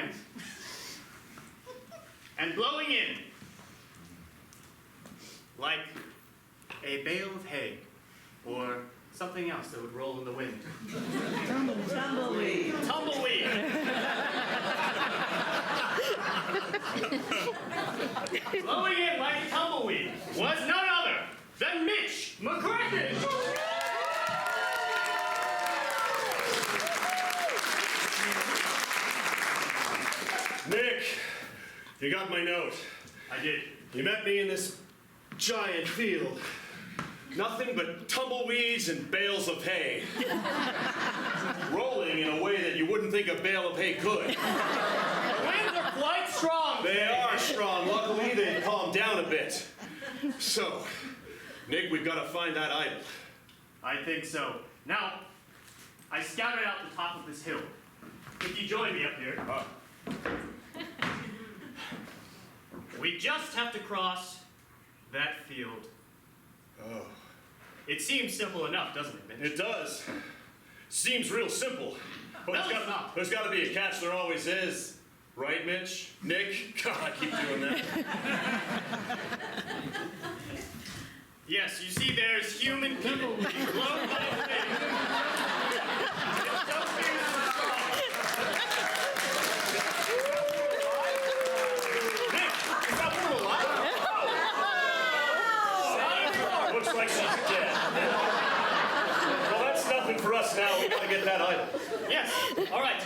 went. And blowing in, like a bale of hay, or something else that would roll in the wind. Tumbleweed. Tumbleweed! Blowing in like a tumbleweed was none other than Mitch McCracken! Nick, you got my note. I did. You met me in this giant field. Nothing but tumbleweeds and bales of hay. Rolling in a way that you wouldn't think a bale of hay could. The winds are quite strong. They are strong. Luckily, they've calmed down a bit. So, Nick, we've got to find that idol. I think so. Now, I scouted out the top of this hill. Could you join me up here? We just have to cross that field. Oh. It seems simple enough, doesn't it, Mitch? It does. Seems real simple. But No, it's not. there's got to be a catch. There always is. Right, Mitch? Nick? God, I keep doing that. Yes, you see there's human people being blown by the wind. It's so fierce Nick, is that woman alive? and strong. Looks like she's dead. Well, that's nothing for us now. We got to get that idol. Yes, all right.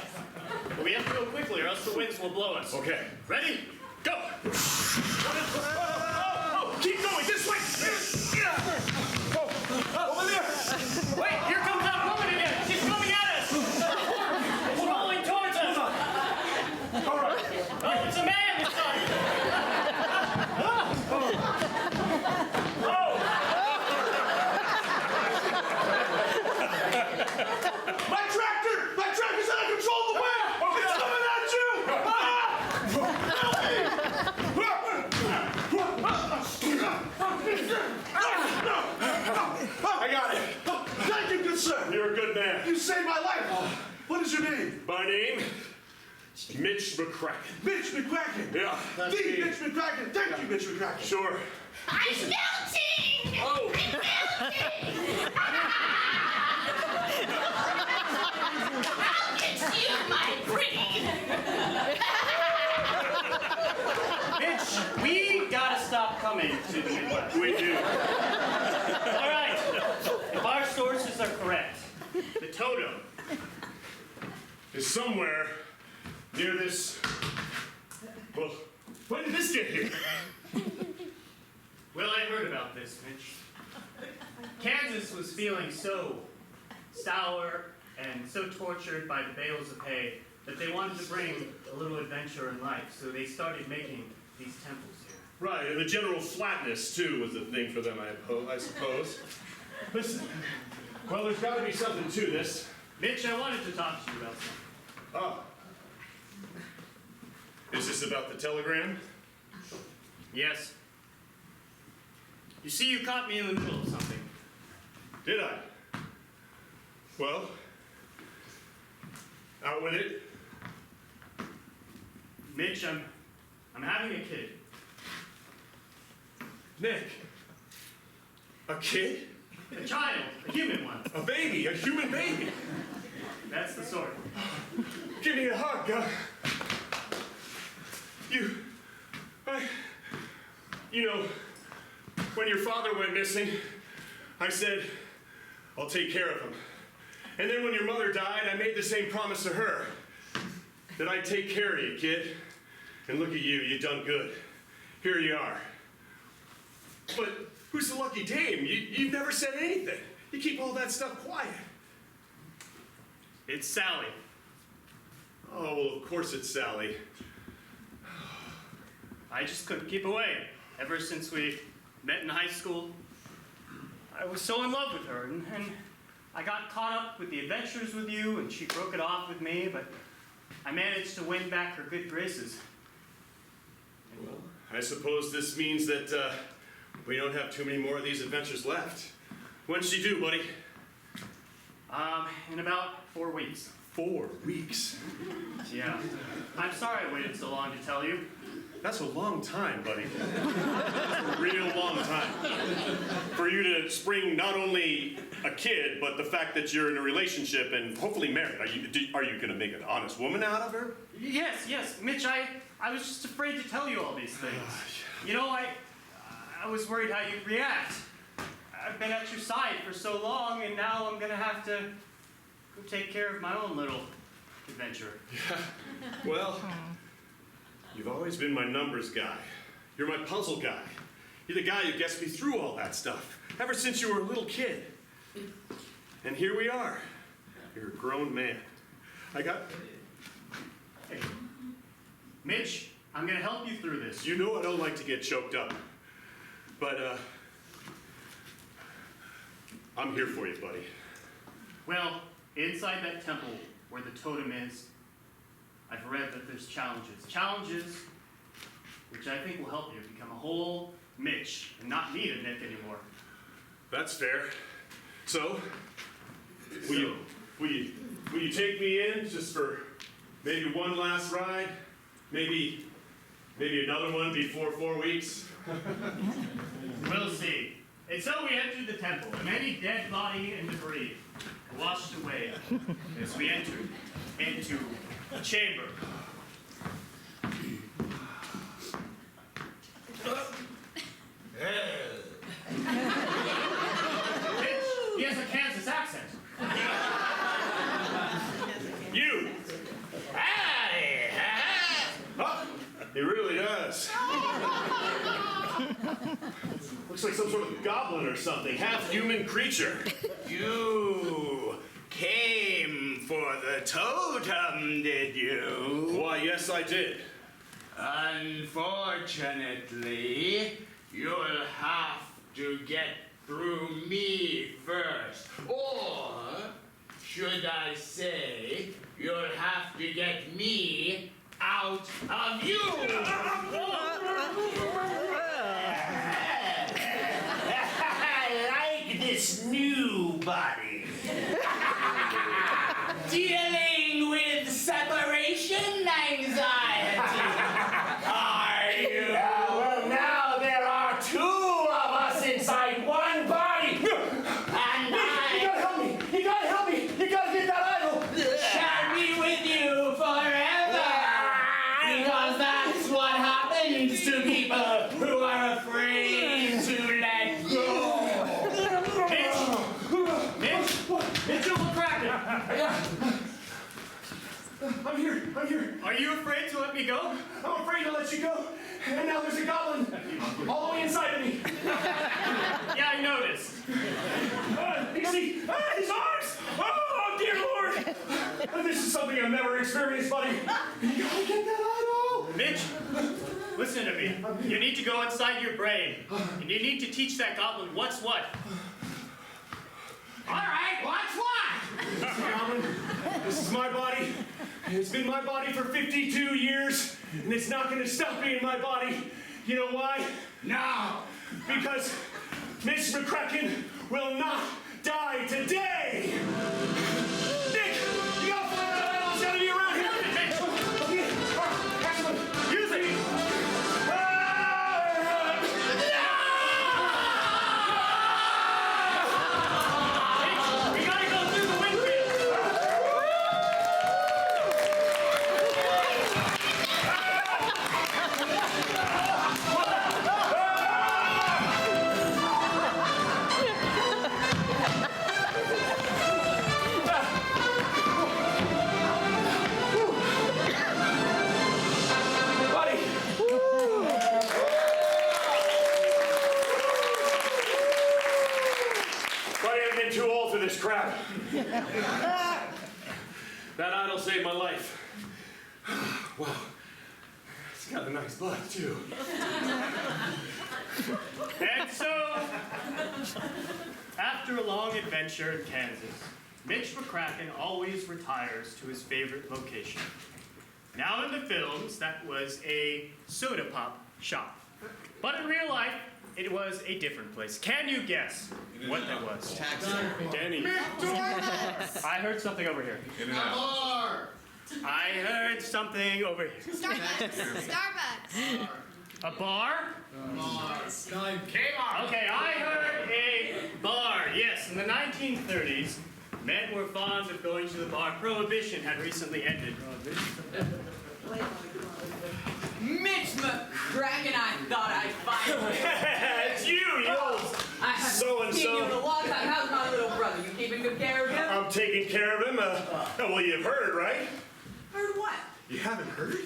But we have to go quickly or else the winds will blow us. Okay. Ready? Go! Oh, keep going this way. Over there. Wait, here comes that woman again. She's coming at us. It's rolling towards us. All right. Oh, it's a man this time. My tractor's out of control of the wind. It's coming at you. I got it. Thank you, good sir. You're a good man. You saved my life. What is your name? My name? Mitch McCracken. Mitch McCracken. Yeah, that's The me. Mitch McCracken. Thank you, Mitch McCracken. Sure. I'm melting! Oh. I'm melting! I'll get you, my pretty! Mitch, we gotta stop coming to the Midwest. We do. All right. If our sources are correct, the totem Is somewhere near this. Well, when did this get here? Well, I heard about this, Mitch. Kansas was feeling so sour and so tortured by the bales of hay that they wanted to bring a little adventure in life, so they started making these temples here. Right, and the general flatness, too, was a thing for them, I suppose. Listen, well, there's got to be something to this. Mitch, I wanted to talk to you about something. Oh. Is this about the telegram? Yes. You see, you caught me in the middle of something. Did I? Well, out with it. Mitch, I'm having a kid. Nick. A kid? A child, a human one. A baby, a human baby. That's the sort. Give me a hug, You know, when your father went missing, I said, I'll take care of him. And then when your mother died, I made the same promise to her, that I'd take care of you, kid. And look at you, you done good. Here you are. But who's the lucky dame? You've never said anything. You keep all that stuff quiet. It's Sally. Oh, well, of course it's Sally. I just couldn't keep away. Ever since we met in high school, I was so in love with her, and I got caught up with the adventures with you, and she broke it off with me, but I managed to win back her good graces. Well, I suppose this means that we don't have too many more of these adventures left. When's she due, buddy? In about 4 weeks. 4 weeks. Yeah. I'm sorry I waited so long to tell you. That's a long time, buddy. That's a real long time. For you to spring not only a kid, but the fact that you're in a relationship and hopefully married. Are you gonna make an honest woman out of her? Yes, Mitch, I was just afraid to tell you all these things. You know, I was worried how you'd react. I've been at your side for so long, and now I'm gonna have to go take care of my own little adventure. Well, you've always been my numbers guy. You're my puzzle guy. You're the guy who gets me through all that stuff, ever since you were a little kid. And here we are. You're a grown man. Hey, Mitch, I'm gonna help you through this. You know I don't like to get choked up. But, I'm here for you, buddy. Well, inside that temple where the totem is, I've read that there's challenges. Challenges which I think will help you become a whole Mitch and not need a Nick anymore. That's fair. So, will you take me in just for maybe one last ride? Maybe another one before 4 weeks? We'll see. And so we entered the temple, and any dead body and debris washed away as we entered into a chamber. Mitch, he has a Kansas accent. You! Oh, he really does. Looks like some sort of goblin or something, half-human creature. You came for the totem, did you? Why, yes, I did. Unfortunately, you'll have to get through me first. Or, should I say, you'll have to get me out of you! I like this new body. Dealing with separation anxiety. Are you? Well, now there are 2 of us inside one body. And You gotta help me! You gotta help me! You gotta get that idol! shall be with you forever. Because that's what happens to people who are afraid to let go. Mitchell McCracken! I'm here! Are you afraid to let me go? I'm afraid to let you go, and now there's a goblin all the way inside of me. Yeah, I noticed. You see, his arms! Oh, dear Lord! This is something I've never experienced, buddy. You gotta get that idol! Mitch, listen to me. You need to go inside your brain, and you need to teach that goblin what's what. All right, what's what? Goblin, this is my body. It's been my body for 52 years, and it's not gonna stop being my body. You know why? No. Because Miss McCracken will not die today! Nick, you gotta find that idol. It's gotta be around here. Okay, excellent. Use it! We gotta go through the windfield. Buddy! Buddy, I've been too old for this crap. That idol saved my life. Wow. It's got a nice butt, too. And so, after a long adventure in Kansas, Mitch McCracken always retires to his favorite location. Now in the films, that was a soda pop shop. But in real life, It was a different place. Can you guess what that was? Danny. I heard something over here. I heard something over here. Starbucks. Starbucks. A bar? Kmart. Okay, I heard a bar. Yes, in the 1930s, men were fond of going to the bar. Prohibition had recently ended. Mitch McCracken, I thought I'd find you. It's you old I haven't So-and-so. seen you in a long time. How's my little brother? You keeping good care of him? I'm taking care of him. Well, you've heard, right? Heard what? You haven't heard?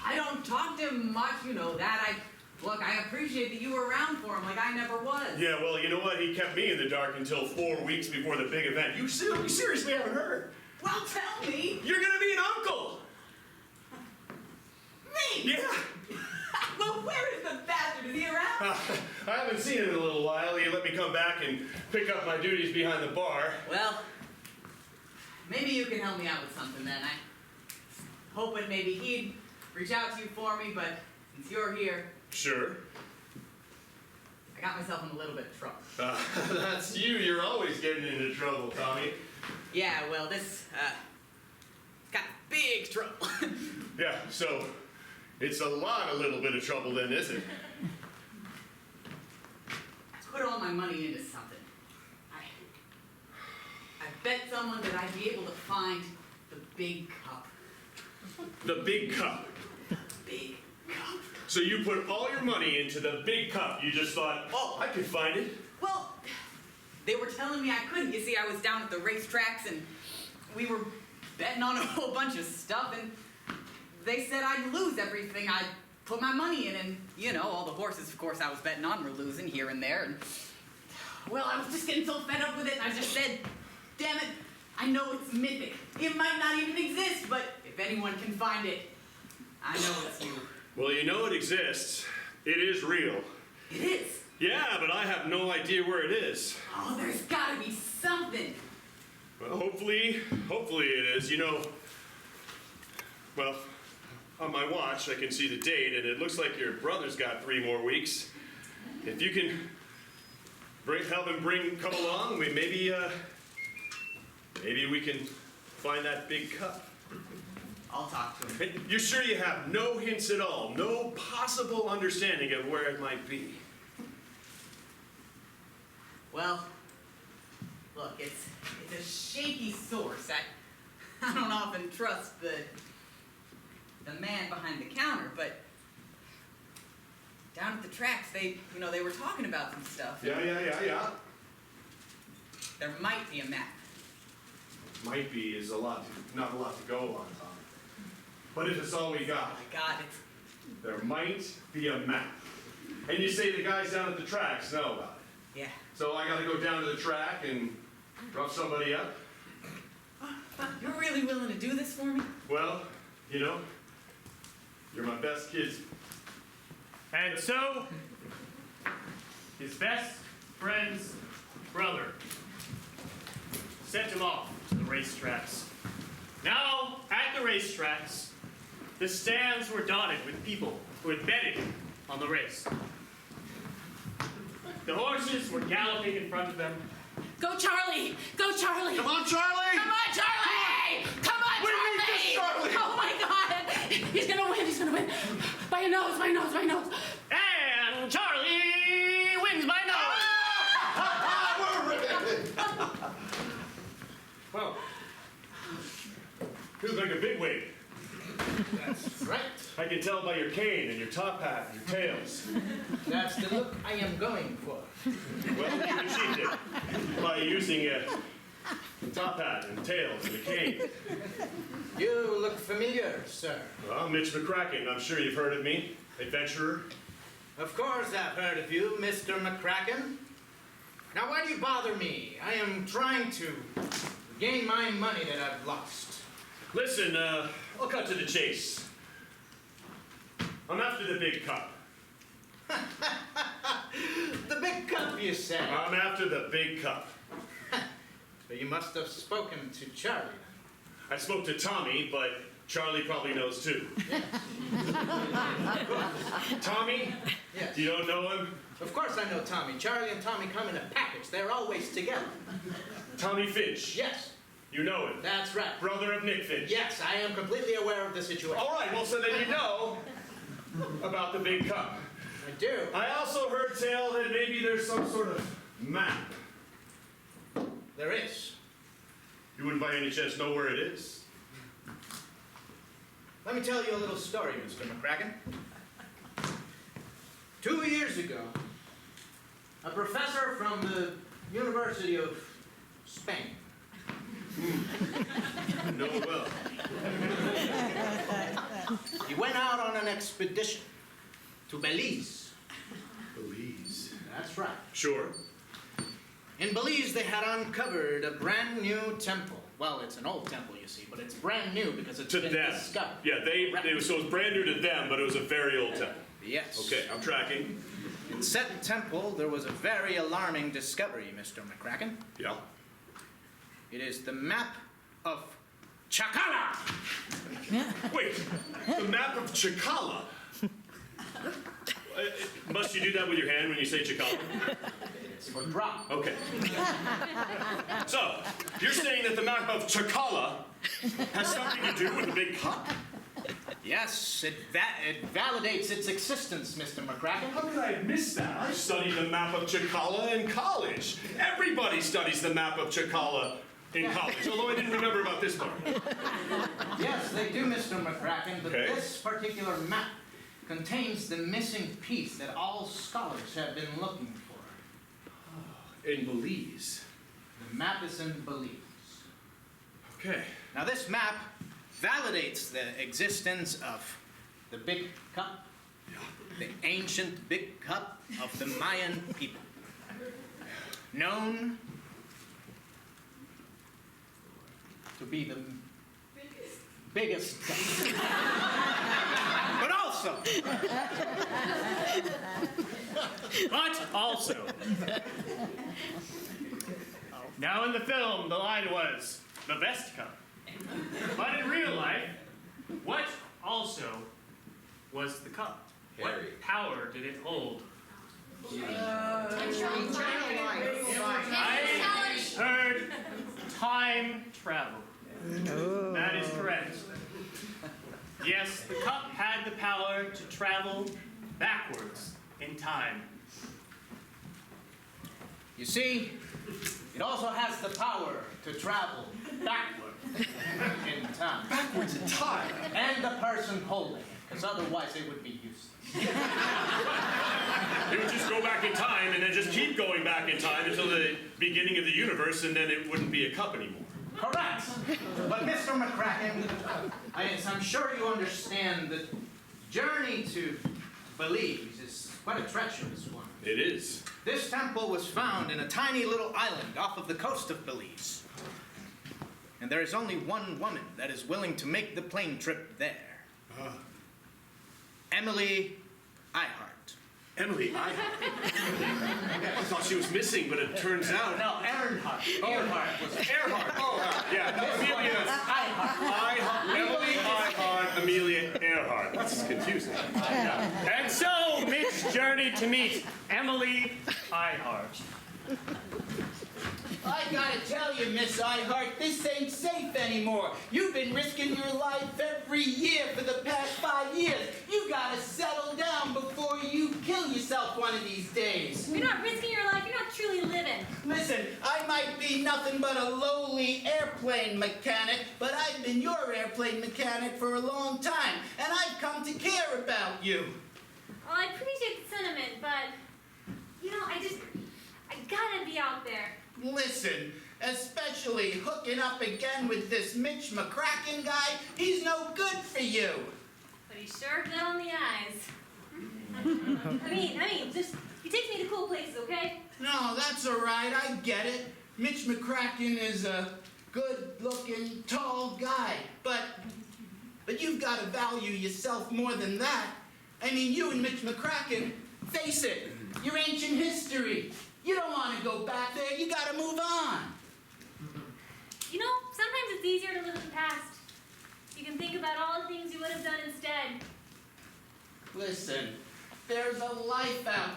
I don't talk to him much, you know that. Look, I appreciate that you were around for him like I never was. Yeah, well, you know what? He kept me in the dark until 4 weeks before the big event. You seriously haven't heard? Well, tell me. You're gonna be an uncle! Me? Yeah! Well, where is the bastard? Is he around? I haven't seen him in a little while. He let me come back and pick up my duties behind the bar. Well, maybe you can help me out with something then. I hoping maybe he'd reach out to you for me, but since you're here, Sure. I got myself in a little bit of trouble. That's you. You're always getting into trouble, Tommy. Yeah, well, this, got big trouble. Yeah, so it's a little bit of trouble then, is it? Put all my money into something. I bet someone that I'd be able to find the big cup. The big cup. Big cup. So you put all your money into the big cup. You just thought, oh, I could find it. Well, they were telling me I couldn't. You see, I was down at the racetracks and we were betting on a whole bunch of stuff and they said I'd lose everything I put my money in and, you know, all the horses, of course, I was betting on were losing here and there and, well, I was just getting so fed up with it and I just said, damn it, I know it's mythic. It might not even exist, but if anyone can find it, I know it's you. Well, you know it exists. It is real. It is. Yeah, but I have no idea where it is. Oh, there's gotta be something. Well, hopefully it is. You know, well, on my watch I can see the date, and it looks like your brother's got 3 more weeks. If you can help him come along, maybe we can find that big cup. I'll talk to him. Hey, you're sure you have no hints at all, no possible understanding of where it might be? Well, look, it's a shaky source. I don't often trust the man behind the counter, but down at the tracks, they were talking about some stuff. Yeah. There might be a map. Might be is not a lot to go on, Tom. But if it's all we got, My God, there might be a map. And you say the guys down at the tracks know about it. yeah. So I gotta go down to the track and rough somebody up? You're really willing to do this for me? Well, you know, you're my best kids. And so, his best friend's brother sent him off to the racetracks. Now, at the racetracks, the stands were dotted with people who had betted on the race. The horses were galloping in front of them. Go, Charlie! Go, Charlie! Come on, Charlie! Come on, Charlie! Come on, We need Charlie! this, Charlie! Oh my God! He's gonna win! He's gonna win! By a nose! By a nose! By a nose! And Charlie wins by nose! We're ready. Well, feels like a big wig. That's right. I can tell by your cane and your top hat and your tails. That's the look I am going for. Well, you achieved it by using a top hat and tails and a cane. You look familiar, sir. Well, Mitch McCracken, I'm sure you've heard of me. Adventurer. Of course I've heard of you, Mr. McCracken. Now why do you bother me? I am trying to gain my money that I've lost. Listen, I'll cut to the chase. I'm after the big cup. The big cup, you say? I'm after the big cup. But you must have spoken to Charlie. I spoke to Tommy, but Charlie probably knows too. Tommy, Yes. Yes. You don't know him? Of course I know Tommy. Charlie and Tommy come in a package. They're always together. Tommy Finch. Yes, You know him. that's right. Brother of Nick Finch. Yes, I am completely aware of the situation. All right, well, so then you know about the big cup. I do. I also heard tell that maybe there's some sort of map. There is. You wouldn't by any chance know where it is? Let me tell you a little story, Mr. McCracken. 2 years ago, a professor from the University of Spain Know well. he went out on an expedition to Belize. Belize. That's right. Sure. In Belize, they had uncovered a brand new temple. Well, it's an old temple, you see, but it's brand new because it's To been them. discovered. Yeah, so it was brand new to them, but it was a very old temple. Yes. Okay, I'm tracking. In said temple, there was a very alarming discovery, Mr. McCracken. Yeah. It is the map of Chakala. Wait, the map of Chakala. Must you do that with your hand when you say Chakala? It's for drop. Okay. So, you're saying that the map of Chakala has something to do with the big cup? Yes, it validates its existence, Mr. McCracken. How could I have missed that? I studied the map of Chakala in college. Everybody studies the map of Chakala in college, although I didn't remember about this part. Yes, they do, Mr. McCracken, but Okay. this particular map contains the missing piece that all scholars have been looking for. In Belize. The map is in Belize. Okay. Now, this map validates the existence of the big cup, the ancient big cup of the Mayan people, known to be the biggest cup. But also, Now in the film, the line was, the best cup. But in real life, what also was the cup? What power did it hold? I heard time travel. That is correct. Yes, the cup had the power to travel backwards in time. you see, it also has the power to travel backward in time. Backwards in time. And the person holding it, because otherwise it would be useless. It would just go back in time and then just keep going back in time until the beginning of the universe, and then it wouldn't be a cup anymore. Correct. But Mr. McCracken, I'm sure you understand that journey to Belize is quite a treacherous one. It is. This temple was found in a tiny little island off of the coast of Belize. And there is only one woman that is willing to make the plane trip there. Emily Ihart. Emily, I thought she was missing, but it turns out. No, Earnhardt. Earnhardt was Earhart. Oh, yeah. Amelia. Ihart. Emily Ihart, Amelia Earhart. That's confusing. And so Mitch journeyed to meet Emily Ihart. I gotta tell you, Miss Ihart, this ain't safe anymore. You've been risking your life every year for the past 5 years. You gotta settle down before you kill yourself one of these days. You're not risking your life. You're not truly living. Listen, I might be nothing but a lowly airplane mechanic, but I've been your airplane mechanic for a long time, and I've come to care about you. Well, I appreciate the sentiment, but, you know, I gotta be out there. Listen, especially hooking up again with this Mitch McCracken guy, he's no good for you. But he's sure good on the eyes. I mean, just, he takes me to cool places, okay? No, that's all right, I get it. Mitch McCracken is a good-looking, tall guy, but you've got to value yourself more than that. I mean, you and Mitch McCracken, face it, you're ancient history. You don't want to go back there. You got to move on. You know, sometimes it's easier to live in the past. You can think about all the things you would have done instead. Listen, There's a life out